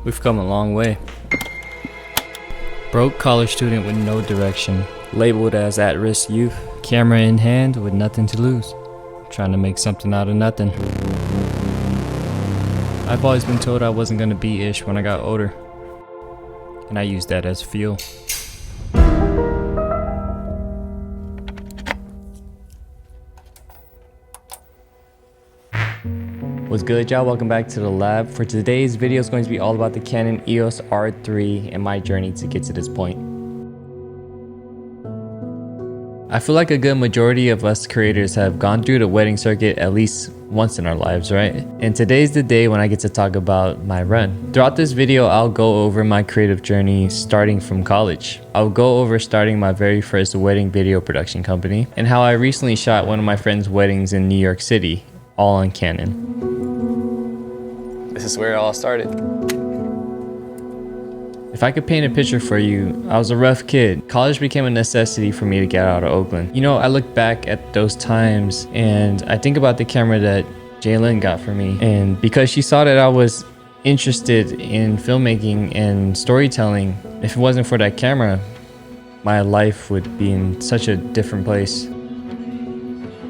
We've come a long way. Broke college student with no direction, labeled as at-risk youth, camera in hand with nothing to lose, trying to make something out of nothing. I've always been told I wasn't gonna be ish when I got older, and I used that as fuel. What's good, y'all? Welcome back to the lab. For today's video is going to be all about the Canon EOS R3 and my journey to get to this point. I feel like a good majority of us creators have gone through the wedding circuit at least once in our lives, right? And today's the day when I get to talk about my run. Throughout this video, I'll go over my creative journey starting from college. I'll go over starting my very first wedding video production company and how I recently shot one of my friend's weddings in New York City, all on Canon. This is where it all started. If I could paint a picture for you, I was a rough kid. College became a necessity for me to get out of Oakland. You know, I look back at those times and I think about the camera that Jalen got for me. And because she saw that I was interested in filmmaking and storytelling, if it wasn't for that camera, my life would be in such a different place.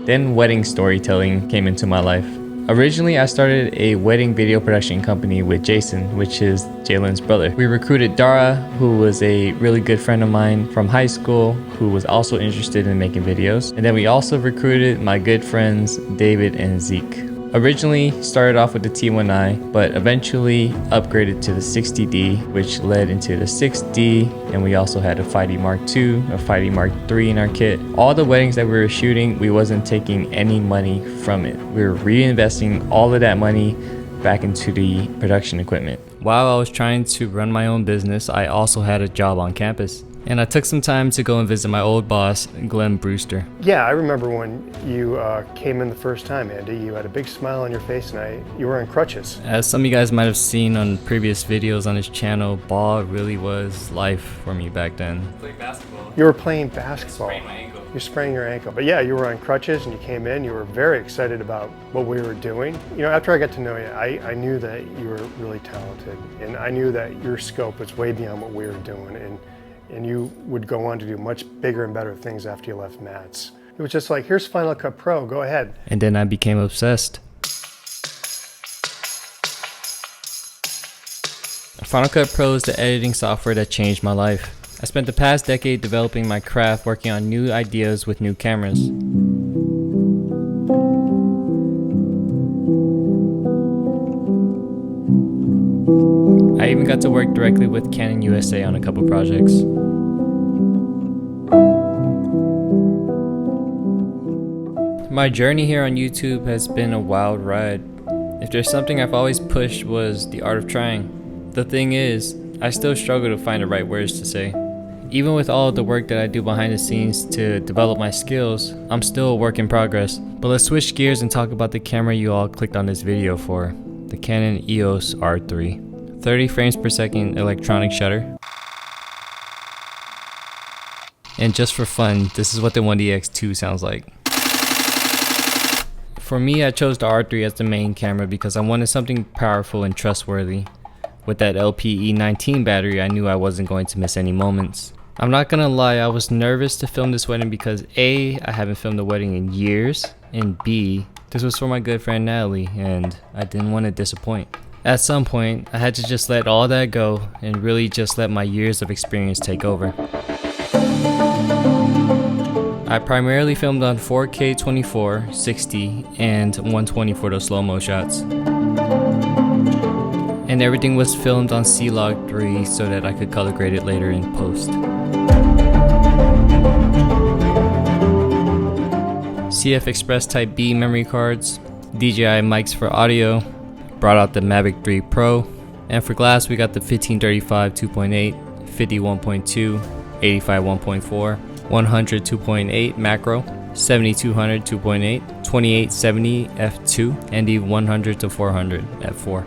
Then wedding storytelling came into my life. Originally, I started a wedding video production company with Jason, which is Jalen's brother. We recruited Dara, who was a really good friend of mine from high school, who was also interested in making videos. And then we also recruited my good friends, David and Zeke. Originally started off with the T1i, but eventually upgraded to the 60D, which led into the 6D, and we also had a 5D Mark II, a 5D Mark III in our kit. All the weddings that we were shooting, we wasn't taking any money from it. We were reinvesting all of that money back into the production equipment. While I was trying to run my own business, I also had a job on campus. And I took some time to go and visit my old boss, Glenn Brewster. Yeah, I remember when you came in the first time, Andy. You had a big smile on your face and you were on crutches. As some of you guys might have seen on previous videos on his channel, ball really was life for me back then. Playing basketball. You were playing basketball. I sprained my ankle. You're spraining your ankle. But yeah, you were on crutches and you came in. You were very excited about what we were doing. You know, after I got to know you, I knew that you were really talented. And I knew that your scope was way beyond what we were doing. And you would go on to do much bigger and better things after you left Matt's. It was just like, here's Final Cut Pro, go ahead. And then I became obsessed. Final Cut Pro is the editing software that changed my life. I spent the past decade developing my craft, working on new ideas with new cameras. I even got to work directly with CanonUSA on a couple projects. My journey here on YouTube has been a wild ride. If there's something I've always pushed was the art of trying. The thing is, I still struggle to find the right words to say. Even with all of the work that I do behind the scenes to develop my skills, I'm still a work in progress. But let's switch gears and talk about the camera you all clicked on this video for, the Canon EOS R3. 30 frames per second electronic shutter. And just for fun, this is what the 1DX2 sounds like. For me, I chose the R3 as the main camera because I wanted something powerful and trustworthy. With that LPE19 battery, I knew I wasn't going to miss any moments. I'm not gonna lie, I was nervous to film this wedding because A, I haven't filmed a wedding in years, and B, this was for my good friend Natalie, and I didn't want to disappoint. At some point, I had to just let all that go and really just let my years of experience take over. I primarily filmed on 4K 24, 60, and 120 for those slow-mo shots. And everything was filmed on C-Log 3 so that I could color grade it later in post. CF Express Type B memory cards, DJI mics for audio, brought out the Mavic 3 Pro, and for glass we got the 1535 2.8, 50 1.2, 85 1.4, 100 2.8 macro, 7200 2.8, 2870 f2, and the 100 to 400 f4.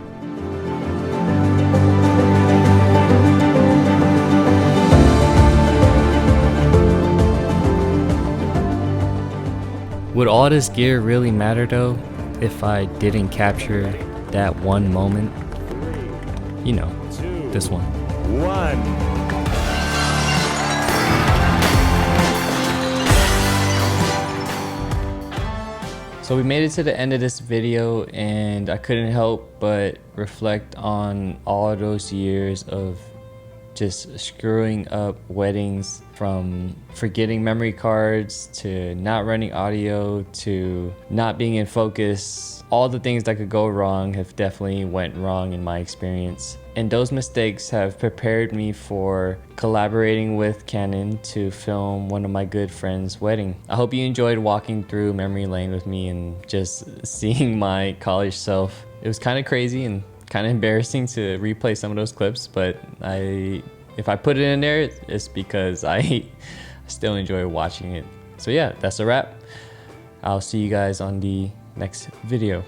Would all this gear really matter though if I didn't capture that one moment? You know, this one. 1. So we made it to the end of this video, and I couldn't help but reflect on all those years of just screwing up weddings, from forgetting memory cards to not running audio to not being in focus. All the things that could go wrong have definitely went wrong in my experience. And those mistakes have prepared me for collaborating with Canon to film one of my good friends' wedding. I hope you enjoyed walking through memory lane with me and just seeing my college self. It was kind of crazy and kind of embarrassing to replay some of those clips, but if I put it in there, it's because I still enjoy watching it. So yeah, that's a wrap. I'll see you guys on the next video.